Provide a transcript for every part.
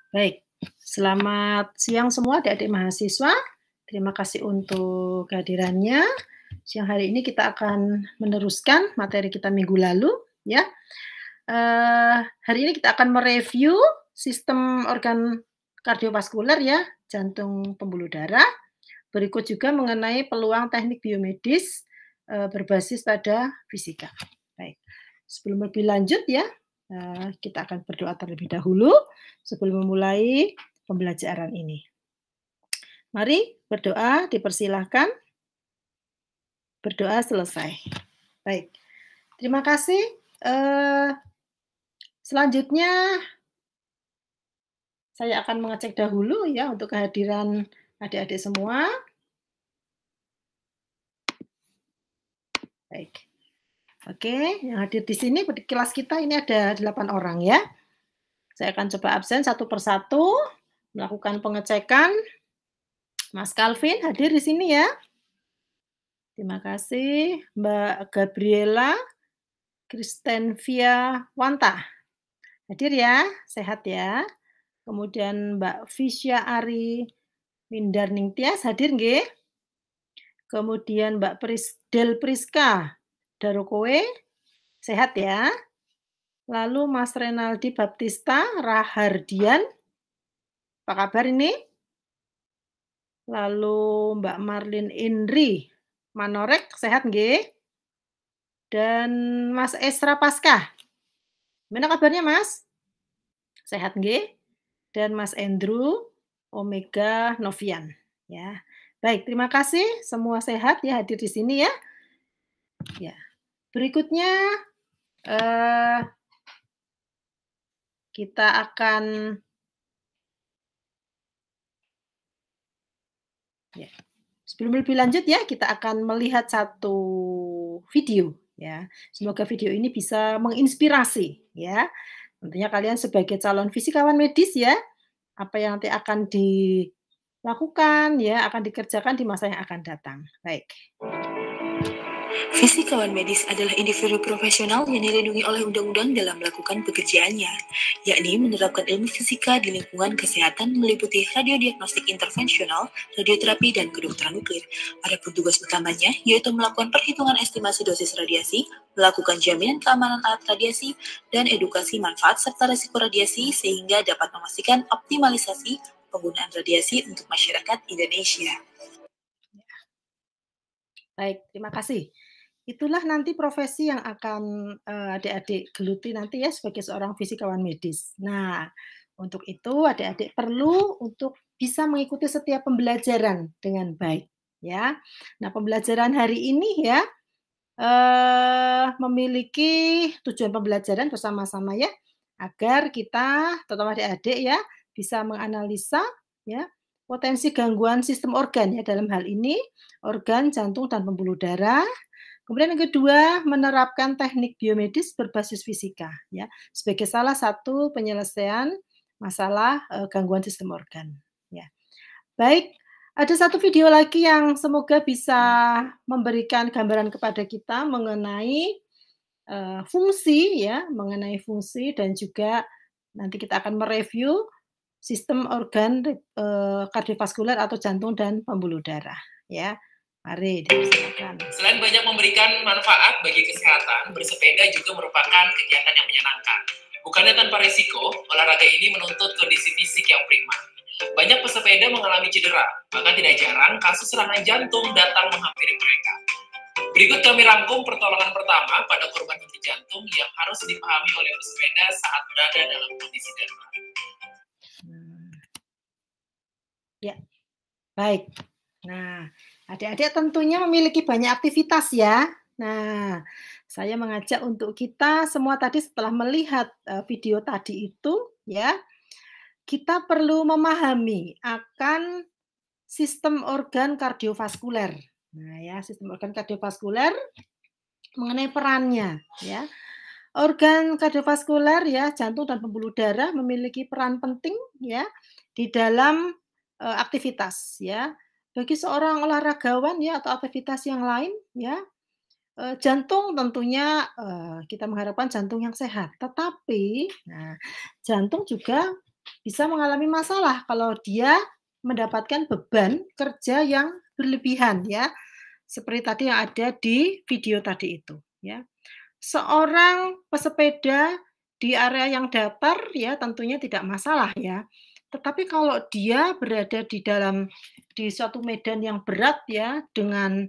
Baik, selamat siang semua adik-adik mahasiswa. Terima kasih untuk kehadirannya. Siang hari ini kita akan meneruskan materi kita minggu lalu, ya. Hari ini kita akan mereview sistem organ kardiovaskuler ya, jantung, pembuluh darah. Berikut juga mengenai peluang teknik biomedis berbasis pada fisika. Baik, sebelum lebih lanjut ya, kita akan berdoa terlebih dahulu sebelum memulai pembelajaran ini. Mari berdoa, dipersilahkan. Berdoa selesai. Baik, terima kasih. Selanjutnya saya akan mengecek dahulu ya untuk kehadiran adik-adik semua. Baik. Oke, yang hadir di sini di kelas kita ini ada 8 orang ya. Saya akan coba absen satu persatu, melakukan pengecekan. Mas Calvin hadir di sini ya. Terima kasih. Mbak Gabriela Kristenvia Wanta. Hadir ya, sehat ya. Kemudian Mbak Fisya Ari Windarning Tias hadir nggih? Kemudian Mbak Del Priska Darokoe, sehat ya. Lalu Mas Renaldi Baptista Rahardian, apa kabar ini? Lalu Mbak Marlin Indri Manorek, sehat nggih? Dan Mas Esra Paskah, gimana kabarnya Mas? Sehat nggih? Dan Mas Andrew Omega Novian, ya. Baik, terima kasih semua sehat ya hadir di sini ya. Ya. Berikutnya kita akan ya. Sebelum lebih lanjut ya, kita akan melihat satu video ya. Semoga video ini bisa menginspirasi ya. Tentunya kalian sebagai calon fisikawan medis ya, apa yang nanti akan dilakukan ya, akan dikerjakan di masa yang akan datang. Baik. Fisikawan medis adalah individu profesional yang dilindungi oleh undang-undang dalam melakukan pekerjaannya, yakni menerapkan ilmu fisika di lingkungan kesehatan meliputi radiodiagnostik intervensional, radioterapi, dan kedokteran nuklir. Adapun tugas utamanya yaitu melakukan perhitungan estimasi dosis radiasi, melakukan jaminan keamanan alat radiasi, dan edukasi manfaat serta risiko radiasi sehingga dapat memastikan optimalisasi penggunaan radiasi untuk masyarakat Indonesia. Baik, terima kasih. Itulah nanti profesi yang akan adik-adik geluti nanti ya sebagai seorang fisikawan medis. Nah, untuk itu adik-adik perlu untuk bisa mengikuti setiap pembelajaran dengan baik ya. Nah, pembelajaran hari ini ya memiliki tujuan pembelajaran bersama-sama ya agar kita terutama adik-adik ya bisa menganalisa ya potensi gangguan sistem organ ya dalam hal ini organ jantung dan pembuluh darah. Kemudian yang kedua, menerapkan teknik biomedis berbasis fisika ya, sebagai salah satu penyelesaian masalah gangguan sistem organ ya. Baik, ada satu video lagi yang semoga bisa memberikan gambaran kepada kita mengenai fungsi ya, mengenai fungsi dan juga nanti kita akan mereview sistem organ kardiovaskuler atau jantung dan pembuluh darah ya. Mari dipersilakan. Selain banyak memberikan manfaat bagi kesehatan, bersepeda juga merupakan kegiatan yang menyenangkan. Bukannya tanpa risiko, olahraga ini menuntut kondisi fisik yang prima. Banyak pesepeda mengalami cedera, bahkan tidak jarang kasus serangan jantung datang menghampiri mereka. Berikut kami rangkum pertolongan pertama pada korban henti jantung yang harus dipahami oleh pesepeda saat berada dalam kondisi darurat. Ya, baik. Nah, adik-adik tentunya memiliki banyak aktivitas ya. Nah, saya mengajak untuk kita semua tadi setelah melihat video tadi itu ya, kita perlu memahami akan sistem organ kardiovaskuler. Nah, ya, sistem organ kardiovaskuler mengenai perannya ya. Organ kardiovaskuler ya, jantung dan pembuluh darah memiliki peran penting ya di dalam aktivitas ya. Bagi seorang olahragawan ya atau aktivitas yang lain ya, jantung tentunya kita mengharapkan jantung yang sehat. Tetapi, nah, jantung juga bisa mengalami masalah kalau dia mendapatkan beban kerja yang berlebihan ya. Seperti tadi yang ada di video tadi itu ya. Seorang pesepeda di area yang datar ya tentunya tidak masalah ya. Tetapi kalau dia berada di suatu medan yang berat ya dengan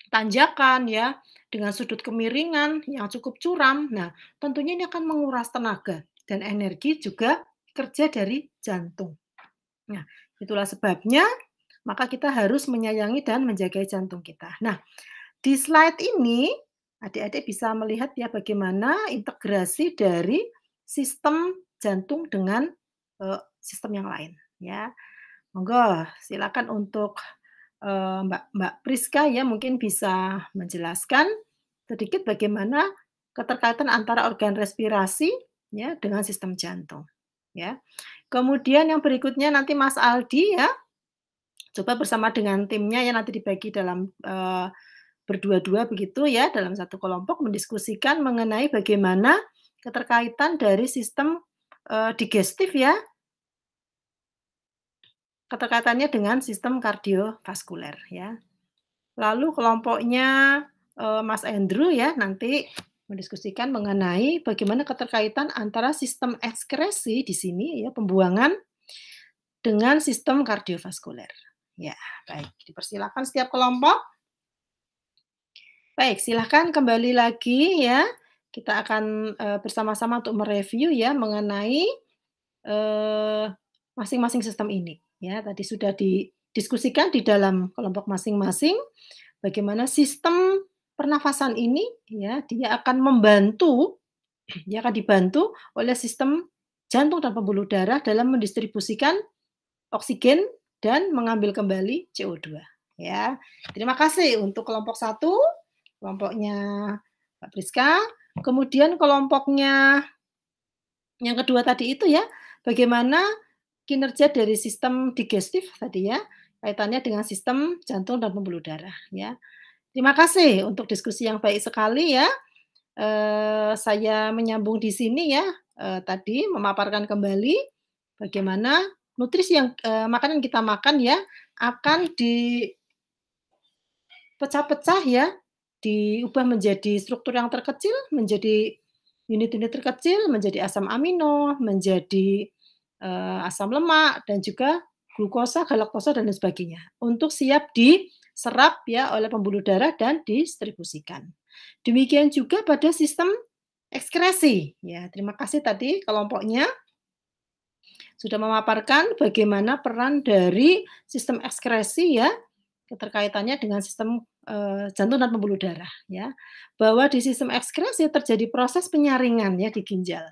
tanjakan ya, dengan sudut kemiringan yang cukup curam. Nah, tentunya ini akan menguras tenaga dan energi juga kerja dari jantung. Nah, itulah sebabnya maka kita harus menyayangi dan menjaga jantung kita. Nah, di slide ini adik-adik bisa melihat ya bagaimana integrasi dari sistem jantung dengan sistem yang lain ya. Monggo silakan untuk Mbak Priska ya mungkin bisa menjelaskan sedikit bagaimana keterkaitan antara organ respirasi ya dengan sistem jantung ya. Kemudian yang berikutnya nanti Mas Aldi ya coba bersama dengan timnya ya nanti dibagi dalam berdua-dua begitu ya dalam satu kelompok mendiskusikan mengenai bagaimana keterkaitan dari sistem digestif ya, keterkaitannya dengan sistem kardiovaskuler ya. Lalu kelompoknya Mas Andrew ya nanti mendiskusikan mengenai bagaimana keterkaitan antara sistem ekskresi di sini ya pembuangan dengan sistem kardiovaskuler. Ya, baik. Dipersilakan setiap kelompok. Baik, silahkan kembali lagi ya. Kita akan bersama-sama untuk mereview ya mengenai masing-masing sistem ini. Ya, tadi sudah didiskusikan di dalam kelompok masing-masing bagaimana sistem pernafasan ini ya dia akan dibantu oleh sistem jantung dan pembuluh darah dalam mendistribusikan oksigen dan mengambil kembali CO2 ya. Terima kasih untuk kelompok 1. Kelompoknya Mbak Priska, kemudian kelompoknya yang kedua tadi itu ya, bagaimana kinerja dari sistem digestif tadi ya, kaitannya dengan sistem jantung dan pembuluh darah ya. Terima kasih untuk diskusi yang baik sekali ya. Saya menyambung di sini ya, tadi memaparkan kembali bagaimana nutrisi yang makanan kita makan ya akan dipecah-pecah ya, diubah menjadi struktur yang terkecil, menjadi unit-unit terkecil, menjadi asam amino, menjadi asam lemak, dan juga glukosa, galaktosa, dan lain sebagainya. Untuk siap diserap ya oleh pembuluh darah dan didistribusikan. Demikian juga pada sistem ekskresi. Ya, terima kasih tadi kelompoknya sudah memaparkan bagaimana peran dari sistem ekskresi ya, keterkaitannya dengan sistem jantung dan pembuluh darah ya. Bahwa di sistem ekskresi terjadi proses penyaringan ya di ginjal.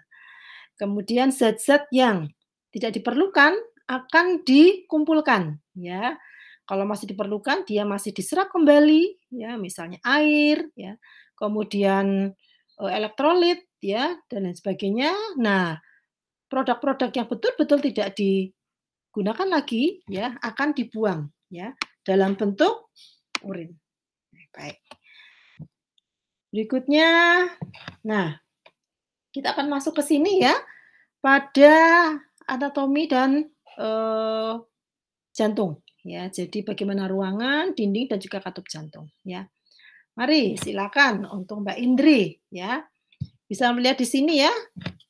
Kemudian zat-zat yang tidak diperlukan akan dikumpulkan ya. Kalau masih diperlukan dia masih diserap kembali ya, misalnya air ya. Kemudian elektrolit ya dan lain sebagainya. Nah, produk-produk yang betul-betul tidak digunakan lagi ya akan dibuang ya dalam bentuk urin. Baik. Berikutnya, nah kita akan masuk ke sini ya pada anatomi dan jantung ya. Jadi bagaimana ruangan, dinding dan juga katup jantung ya. Mari silakan untuk Mbak Indri ya. Bisa melihat di sini ya.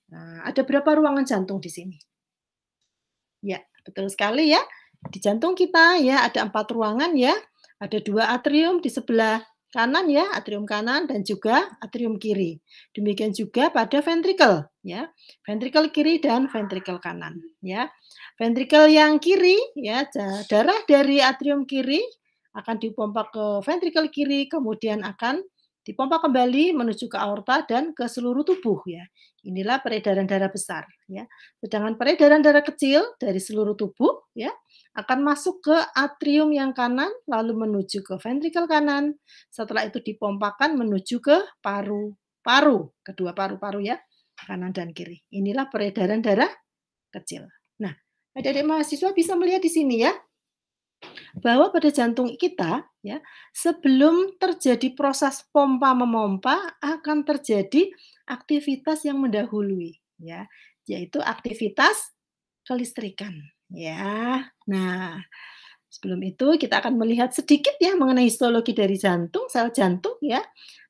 Nah, ada berapa ruangan jantung di sini? Ya, betul sekali ya. Di jantung kita ya ada 4 ruangan ya. Ada 2 atrium di sebelah kanan ya, atrium kanan dan juga atrium kiri. Demikian juga pada ventrikel ya. Ventrikel kiri dan ventrikel kanan ya. Ventrikel yang kiri ya, darah dari atrium kiri akan dipompa ke ventrikel kiri kemudian akan dipompa kembali menuju ke aorta dan ke seluruh tubuh ya. Inilah peredaran darah besar ya. Sedangkan peredaran darah kecil dari seluruh tubuh ya akan masuk ke atrium yang kanan lalu menuju ke ventrikel kanan. Setelah itu dipompakan menuju ke paru-paru, kedua paru-paru ya, kanan dan kiri. Inilah peredaran darah kecil. Nah, adik-adik mahasiswa bisa melihat di sini ya bahwa pada jantung kita ya sebelum terjadi proses pompa memompa akan terjadi aktivitas yang mendahului ya, yaitu aktivitas kelistrikan, ya. Nah, sebelum itu kita akan melihat sedikit ya mengenai histologi dari jantung, sel jantung ya.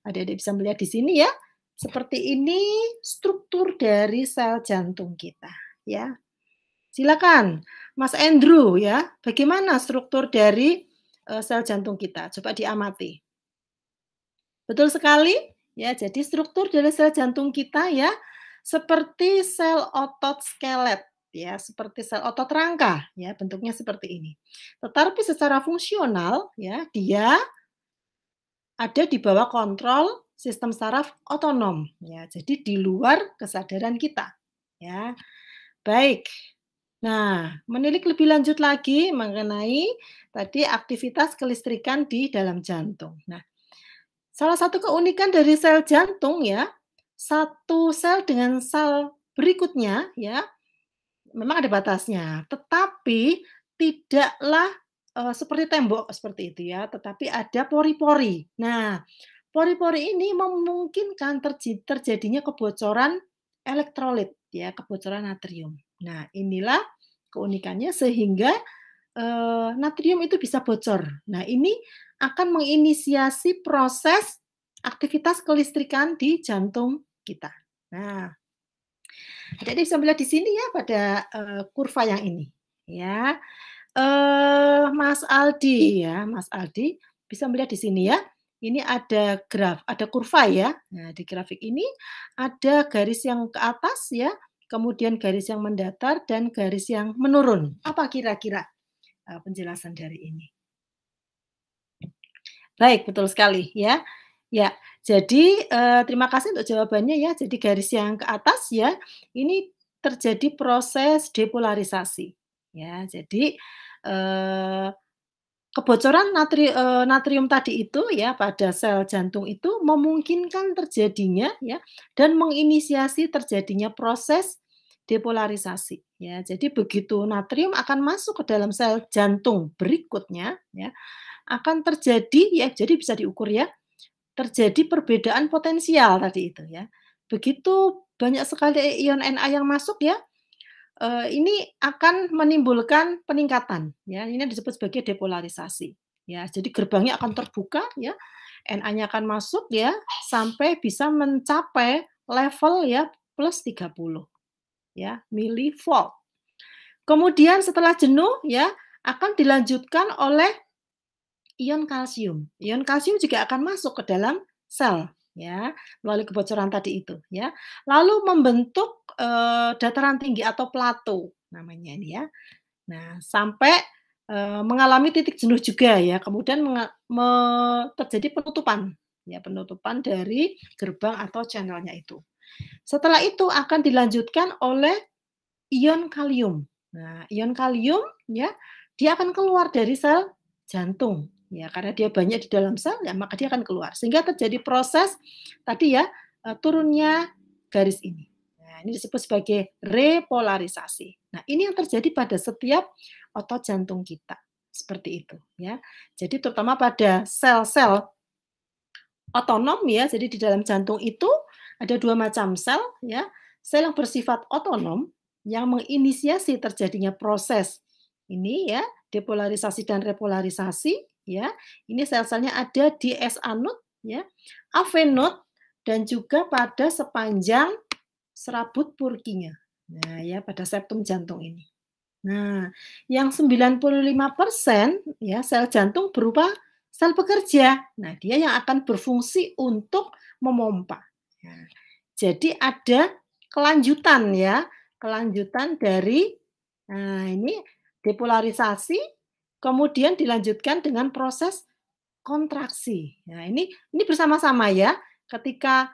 Adik-adik bisa melihat di sini ya. Seperti ini struktur dari sel jantung kita, ya. Silakan, Mas Andrew ya. Bagaimana struktur dari sel jantung kita? Coba diamati. Betul sekali, ya. Jadi struktur dari sel jantung kita ya seperti sel otot skelet ya, seperti sel otot rangka ya, bentuknya seperti ini. Tetapi secara fungsional ya, dia ada di bawah kontrol sistem saraf otonom ya. Jadi di luar kesadaran kita ya. Baik. Nah, menilik lebih lanjut lagi mengenai tadi aktivitas kelistrikan di dalam jantung. Nah, salah satu keunikan dari sel jantung ya, satu sel dengan sel berikutnya ya, memang ada batasnya, tetapi tidaklah seperti tembok seperti itu ya, tetapi ada pori-pori. Nah, pori-pori ini memungkinkan terjadinya kebocoran elektrolit ya, kebocoran natrium. Nah, inilah keunikannya sehingga natrium itu bisa bocor. Nah, ini akan menginisiasi proses aktivitas kelistrikan di jantung kita. Nah, adik-adik bisa melihat di sini ya pada kurva yang ini, ya. Mas Aldi ya, Mas Aldi bisa melihat di sini ya. Ini ada ada kurva ya. Nah, di grafik ini ada garis yang ke atas ya, kemudian garis yang mendatar dan garis yang menurun. Apa kira-kira penjelasan dari ini? Baik, betul sekali ya. Ya, jadi terima kasih untuk jawabannya ya. Jadi garis yang ke atas ya, ini terjadi proses depolarisasi. Ya, jadi kebocoran natrium tadi itu ya pada sel jantung itu memungkinkan terjadinya ya dan menginisiasi terjadinya proses depolarisasi ya. Jadi begitu natrium akan masuk ke dalam sel jantung berikutnya ya akan terjadi ya jadi bisa diukur ya terjadi perbedaan potensial tadi itu ya. Begitu banyak sekali ion Na yang masuk ya ini akan menimbulkan peningkatan ya, ini disebut sebagai depolarisasi ya. Jadi gerbangnya akan terbuka ya, Na-nya akan masuk ya sampai bisa mencapai level ya plus 30 ya milivolt. Kemudian setelah jenuh ya akan dilanjutkan oleh ion kalsium. Ion kalsium juga akan masuk ke dalam sel ya melalui kebocoran tadi itu ya. Lalu membentuk dataran tinggi atau plato namanya ini ya. Nah, sampai mengalami titik jenuh juga ya. Kemudian terjadi penutupan ya, penutupan dari gerbang atau channelnya itu. Setelah itu akan dilanjutkan oleh ion kalium. Nah, ion kalium ya, dia akan keluar dari sel jantung ya, karena dia banyak di dalam sel ya, maka dia akan keluar. Sehingga terjadi proses tadi ya, turunnya garis ini. Nah, ini disebut sebagai repolarisasi. Nah, ini yang terjadi pada setiap otot jantung kita. Seperti itu ya. Jadi terutama pada sel-sel otonom ya. Jadi di dalam jantung itu ada dua macam sel ya. Sel yang bersifat otonom yang menginisiasi terjadinya proses ini ya, depolarisasi dan repolarisasi ya. Ini sel-selnya ada di SA node ya, AV node dan juga pada sepanjang serabut Purkinje. Nah, ya pada septum jantung ini. Nah, yang 95% ya sel jantung berupa sel pekerja. Nah, dia yang akan berfungsi untuk memompa. Nah, jadi ada kelanjutan ya, kelanjutan dari ini depolarisasi, kemudian dilanjutkan dengan proses kontraksi. Nah, ini bersama-sama ya. Ketika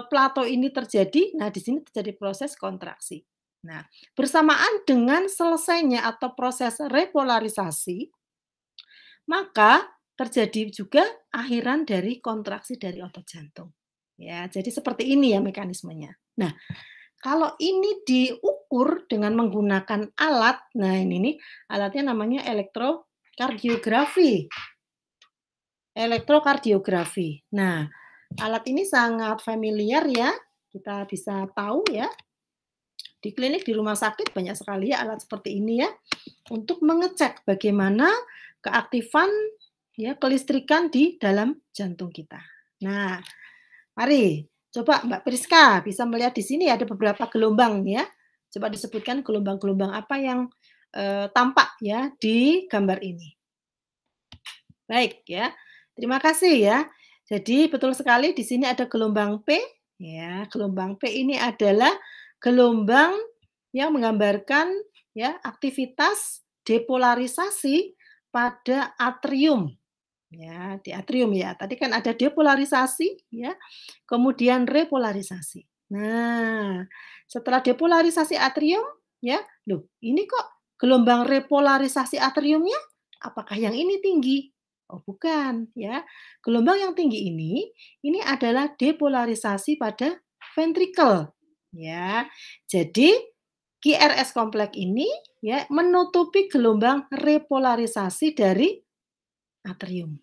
plato ini terjadi, nah di sini terjadi proses kontraksi. Nah, bersamaan dengan selesainya atau proses repolarisasi, maka terjadi juga akhiran dari kontraksi dari otot jantung. Ya, jadi seperti ini ya mekanismenya. Nah, kalau ini diukur dengan menggunakan alat, nah ini nih alatnya namanya elektrokardiografi. Elektrokardiografi. Nah, alat ini sangat familiar ya, kita bisa tahu ya. Di klinik, di rumah sakit banyak sekali ya alat seperti ini ya untuk mengecek bagaimana keaktifan ya kelistrikan di dalam jantung kita. Nah, mari coba Mbak Priska bisa melihat di sini ada beberapa gelombang ya. Coba disebutkan gelombang-gelombang apa yang tampak ya di gambar ini. Baik ya. Terima kasih ya. Jadi betul sekali di sini ada gelombang P ya. Gelombang P ini adalah gelombang yang menggambarkan ya aktivitas depolarisasi pada atrium. Ya, di atrium ya. Tadi kan ada depolarisasi ya, kemudian repolarisasi. Nah, setelah depolarisasi atrium ya, loh, ini kok gelombang repolarisasi atriumnya apakah yang ini tinggi? Oh, bukan ya. Gelombang yang tinggi ini adalah depolarisasi pada ventrikel ya. Jadi QRS kompleks ini ya menutupi gelombang repolarisasi dari atrium.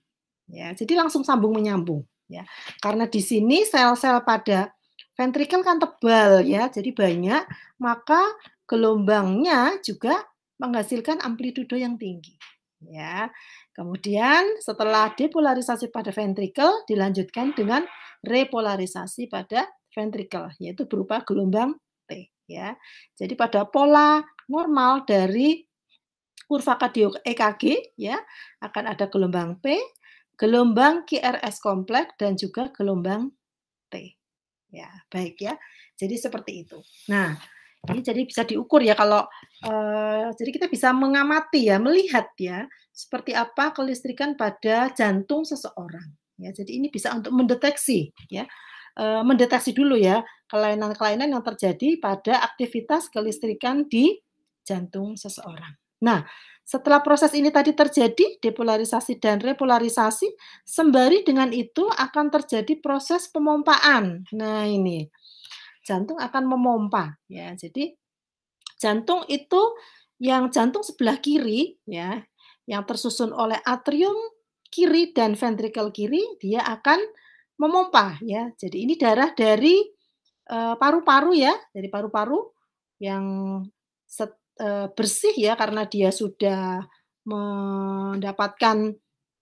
Ya, jadi langsung sambung menyambung ya. Karena di sini sel-sel pada ventrikel kan tebal ya, jadi banyak, maka gelombangnya juga menghasilkan amplitudo yang tinggi. Ya. Kemudian setelah depolarisasi pada ventrikel dilanjutkan dengan repolarisasi pada ventrikel, yaitu berupa gelombang T ya. Jadi pada pola normal dari kurva kardio EKG ya akan ada gelombang P, gelombang QRS kompleks dan juga gelombang T. Ya, baik ya. Jadi seperti itu. Nah, ini jadi bisa diukur ya kalau jadi kita bisa mengamati ya, melihat ya seperti apa kelistrikan pada jantung seseorang. Ya, jadi ini bisa untuk mendeteksi ya. Mendeteksi dulu ya kelainan-kelainan yang terjadi pada aktivitas kelistrikan di jantung seseorang. Nah, setelah proses ini tadi terjadi, depolarisasi dan repolarisasi, sembari dengan itu akan terjadi proses pemompaan. Nah, ini jantung akan memompa ya. Jadi jantung itu yang jantung sebelah kiri ya, yang tersusun oleh atrium kiri dan ventrikel kiri, dia akan memompa ya. Jadi ini darah dari paru-paru ya, dari paru-paru yang bersih ya karena dia sudah mendapatkan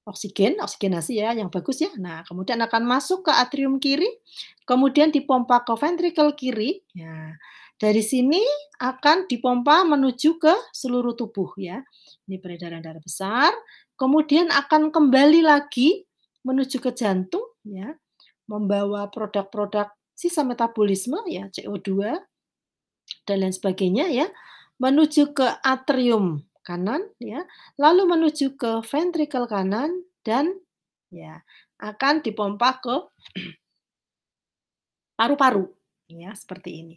oksigenasi ya yang bagus ya. Nah, kemudian akan masuk ke atrium kiri, kemudian dipompa ke ventrikel kiri. Ya. Dari sini akan dipompa menuju ke seluruh tubuh ya. Ini peredaran darah besar, kemudian akan kembali lagi menuju ke jantung ya, membawa produk-produk sisa metabolisme ya, CO2 dan lain sebagainya ya, menuju ke atrium kanan ya, lalu menuju ke ventrikel kanan dan ya akan dipompa ke paru-paru ya seperti ini.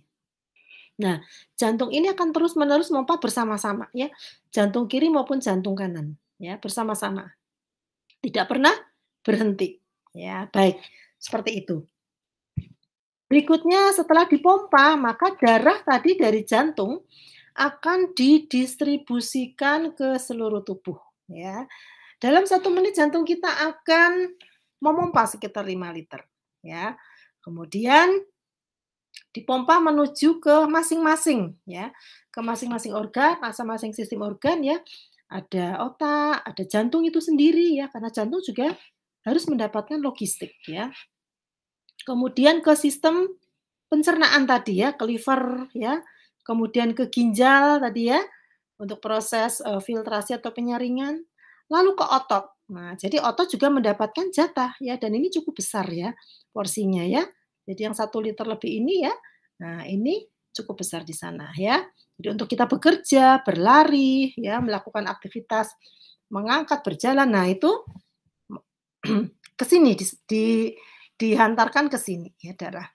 Nah, jantung ini akan terus-menerus memompa bersama-sama ya, jantung kiri maupun jantung kanan ya bersama-sama. Tidak pernah berhenti. Ya, baik. Seperti itu. Berikutnya setelah dipompa, maka darah tadi dari jantung akan didistribusikan ke seluruh tubuh ya. Dalam 1 menit jantung kita akan memompa sekitar 5 liter ya. Kemudian dipompa menuju ke masing-masing ya, ke masing-masing organ, masing-masing sistem organ ya. Ada otak, ada jantung itu sendiri ya, karena jantung juga harus mendapatkan logistik ya. Kemudian ke sistem pencernaan tadi ya, ke liver ya, kemudian ke ginjal tadi ya, untuk proses filtrasi atau penyaringan, lalu ke otot. Nah, jadi otot juga mendapatkan jatah ya, dan ini cukup besar ya porsinya ya. Jadi yang 1 liter lebih ini ya, nah ini cukup besar di sana ya. Jadi untuk kita bekerja, berlari, ya, melakukan aktivitas, mengangkat, berjalan, nah itu ke sini dihantarkan ke sini ya darah.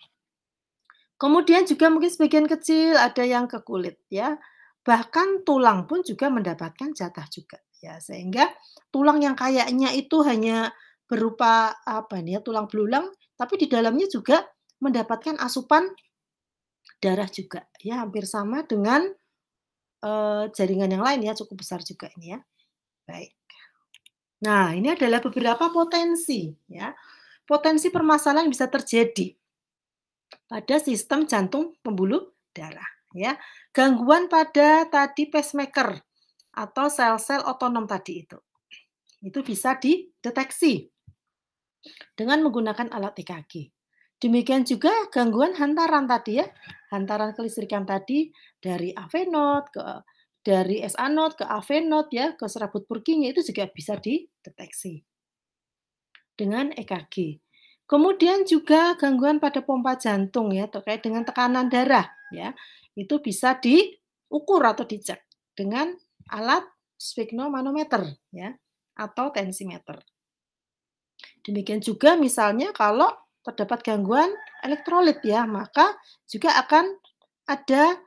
Kemudian juga mungkin sebagian kecil ada yang ke kulit ya. Bahkan tulang pun juga mendapatkan jatah juga ya. Sehingga tulang yang kayaknya itu hanya berupa apa nih ya, tulang belulang, tapi di dalamnya juga mendapatkan asupan darah juga ya, hampir sama dengan jaringan yang lain ya, cukup besar juga ini ya. Baik. Nah, ini adalah beberapa potensi ya. Potensi permasalahan bisa terjadi pada sistem jantung pembuluh darah ya. Gangguan pada tadi pacemaker atau sel-sel otonom tadi itu bisa dideteksi dengan menggunakan alat EKG. Demikian juga gangguan hantaran tadi ya, hantaran kelistrikan tadi dari AV node dari SA node ke AV node ya, ke serabut Purkinje itu juga bisa dideteksi dengan EKG. Kemudian juga gangguan pada pompa jantung ya, terkait dengan tekanan darah ya. Itu bisa diukur atau dicek dengan alat sphygmomanometer ya, atau tensimeter. Demikian juga misalnya kalau terdapat gangguan elektrolit ya, maka juga akan ada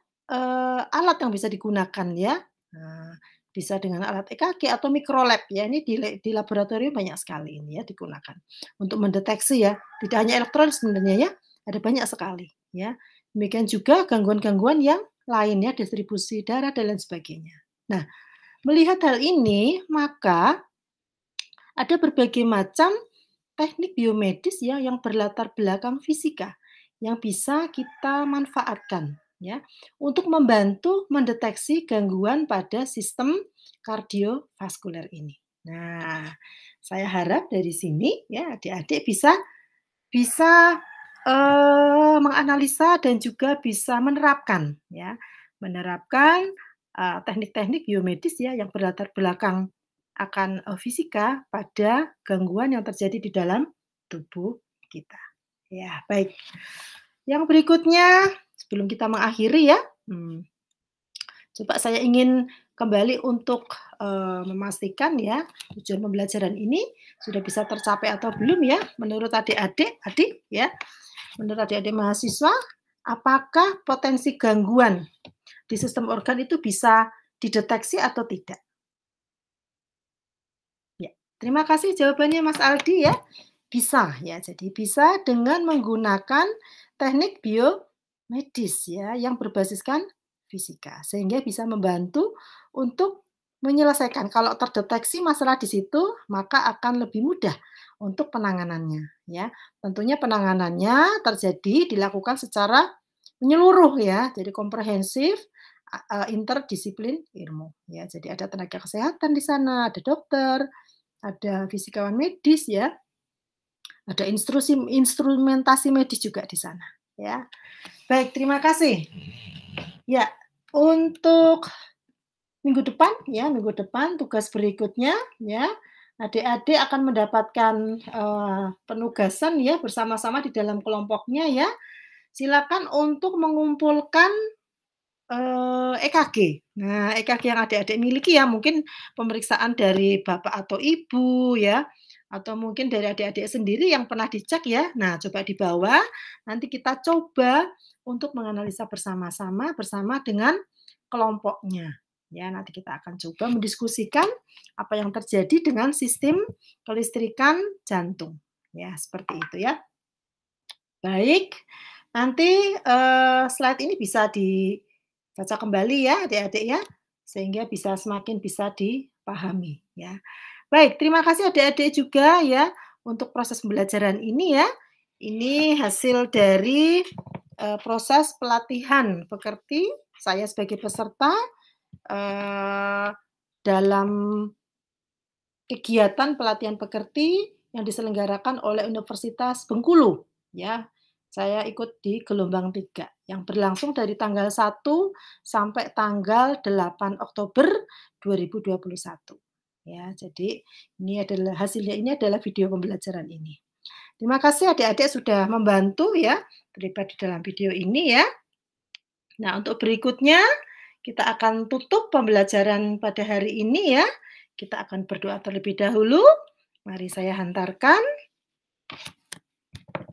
alat yang bisa digunakan ya. Nah, bisa dengan alat EKG atau mikrolab ya. Ini di laboratorium banyak sekali ini ya digunakan untuk mendeteksi ya. Tidak hanya elektrolit sebenarnya ya, ada banyak sekali ya. Demikian juga gangguan-gangguan yang lain ya, distribusi darah dan lain sebagainya. Nah, melihat hal ini maka ada berbagai macam teknik biomedis ya yang berlatar belakang fisika yang bisa kita manfaatkan ya untuk membantu mendeteksi gangguan pada sistem kardiovaskuler ini. Nah, saya harap dari sini ya adik-adik bisa menganalisa dan juga bisa menerapkan ya, teknik-teknik biomedis ya yang berlatar belakang akan fisika pada gangguan yang terjadi di dalam tubuh kita. Ya, baik. Yang berikutnya sebelum kita mengakhiri ya, coba saya ingin kembali untuk memastikan ya tujuan pembelajaran ini sudah bisa tercapai atau belum ya menurut adik-adik ya. Menurut adik-adik mahasiswa, apakah potensi gangguan di sistem organ itu bisa dideteksi atau tidak? Ya, terima kasih jawabannya Mas Aldi ya. Bisa ya, jadi bisa dengan menggunakan teknik biomedis ya yang berbasiskan fisika sehingga bisa membantu untuk menyelesaikan. Kalau terdeteksi masalah di situ, maka akan lebih mudah untuk penanganannya ya. Tentunya penanganannya dilakukan secara menyeluruh ya, jadi komprehensif interdisiplin ilmu ya. Jadi ada tenaga kesehatan di sana, ada dokter, ada fisikawan medis ya. Ada instrumentasi medis juga di sana ya. Baik, terima kasih. Ya, untuk minggu depan tugas berikutnya ya, adik-adik akan mendapatkan penugasan ya bersama-sama di dalam kelompoknya ya. Silakan untuk mengumpulkan EKG. Nah, EKG yang adik-adik miliki ya, mungkin pemeriksaan dari bapak atau ibu ya, atau mungkin dari adik-adik sendiri yang pernah dicek ya. Nah, coba dibawa, nanti kita coba untuk menganalisa bersama-sama bersama dengan kelompoknya. Ya, nanti kita akan coba mendiskusikan apa yang terjadi dengan sistem kelistrikan jantung. Ya, seperti itu ya. Baik, nanti slide ini bisa dibaca kembali ya adik-adik ya, sehingga semakin bisa dipahami ya. Baik, terima kasih adik-adik juga ya untuk proses pembelajaran ini ya. Ini hasil dari proses pelatihan pekerti saya sebagai peserta dalam kegiatan pelatihan pekerti yang diselenggarakan oleh Universitas Bengkulu ya. Saya ikut di gelombang 3 yang berlangsung dari tanggal 1 sampai tanggal 8 Oktober 2021. Ya, jadi hasilnya adalah video pembelajaran ini. Terima kasih adik-adik sudah membantu ya terlibat di dalam video ini ya. Nah, untuk berikutnya kita akan tutup pembelajaran pada hari ini ya. Kita akan berdoa terlebih dahulu. Mari saya hantarkan.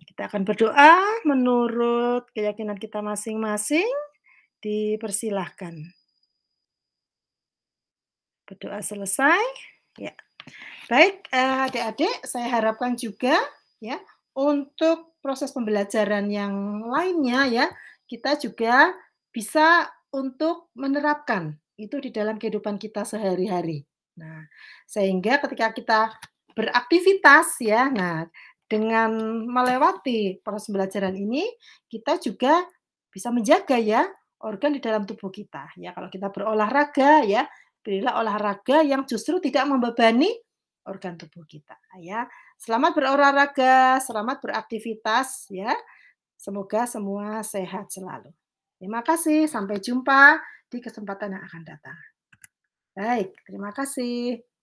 Kita akan berdoa menurut keyakinan kita masing-masing. Dipersilahkan. Berdoa selesai. Ya. Baik, adik-adik, saya harapkan juga ya untuk proses pembelajaran yang lainnya ya, kita juga bisa untuk menerapkan itu di dalam kehidupan kita sehari-hari. Nah, sehingga ketika kita beraktivitas ya, nah dengan melewati proses pembelajaran ini, kita juga bisa menjaga ya organ di dalam tubuh kita. Ya, kalau kita berolahraga ya, berilah olahraga yang justru tidak membebani organ tubuh kita ya. Selamat berolahraga, selamat beraktivitas ya. Semoga semua sehat selalu. Terima kasih, sampai jumpa di kesempatan yang akan datang. Baik, terima kasih.